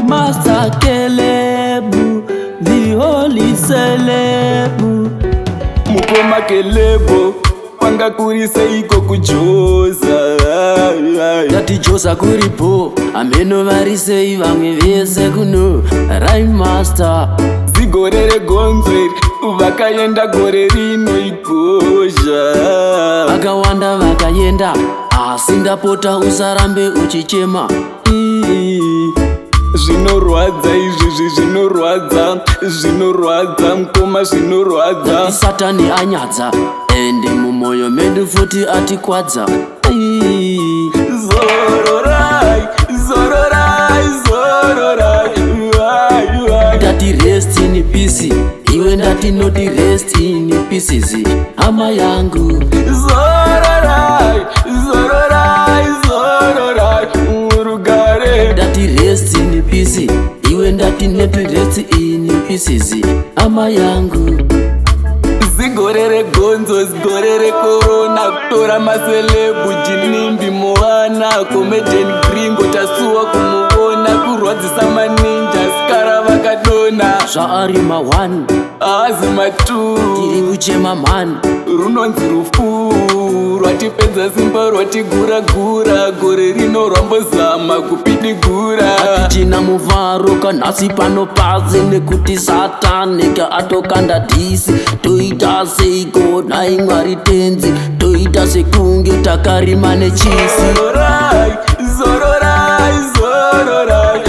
Master Kelebu, the holy celebu. Mukoma Kelebo, panga kuri seiko kujoza. Dati joza kuripo, ameno varisei vamwe vese kuno. Rhyme master Zigorere gonzwe, vakaenda gore rino ikosha. vakawanda vakayenda, asi ndapota usarambe uchichema. Zvinorwadza izvi zvinorwadza mukoma zvinorwadza. Satani anyadza, ende mumoyo medu futi atikwadza. Zororai, zororai, zororai. Ndati rest in peace, iwe ndati noti rest in pieces. Hama yangu Zororai, zororai, zororai. Murugare. ndati rest in peace, iwe ndati noti rest in pieces. Hama yangu Zigorere gonzo, zigorere corona. Kutora maselebu jinimbi moana. Comedian gringo tasuwa kumuona. Kurwadzisa maninja skara vakadona. zvaari ma1 Azima 2 tiri kuchema man. runonzi rufu rwatipedza simba rwatigura-gura. Gore rino rwambozama kupidigura. Tina muvharo kanhasi pano pasi nekuti satanika atokanda dhisi. Toita seiko nai mwari tenzi, toita sekunge takarima nechisi. Zororai, zororai, zororai.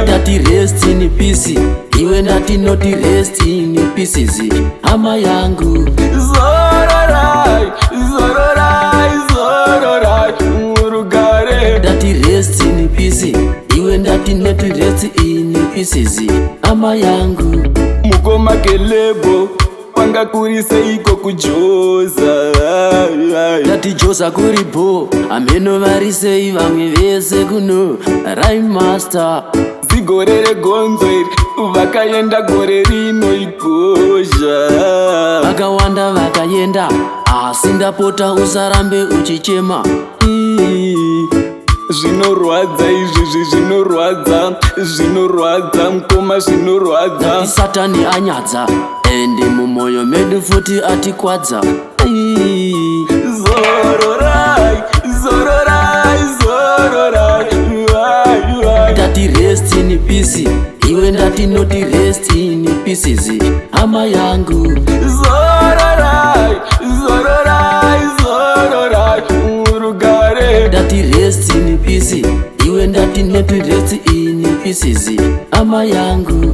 Ndati rest in peace, iwe ndati noti rest in pieces. Hama yangu Zororai, zororai, zororai. Murugare. ndati rest in peace, iwe ndati noti rest in pieces. Hama yangu Mukoma Kelebo, panga kuri seiko kujoza. ndati joza kuripo, ameno varisei vamwe vese kuno. Rhyme master Zigorere gonzwe, vakaenda gore rino ikosha. vakawanda vakayenda, asi ndapota usarambe uchichema. Zvinorwadza izvi zvinorwadza mukoma zvinorwadza. Satani anyadza, ende mumoyo medu futi atikwadza. Zororai, zororai, zororai. Ndati rest in peace, iwe ndati noti rest in pieces. Hama yangu Zororai, zororai, zororai. Murugare. ndati rest in peace, iwe ndati noti rest in pieces. Hama yangu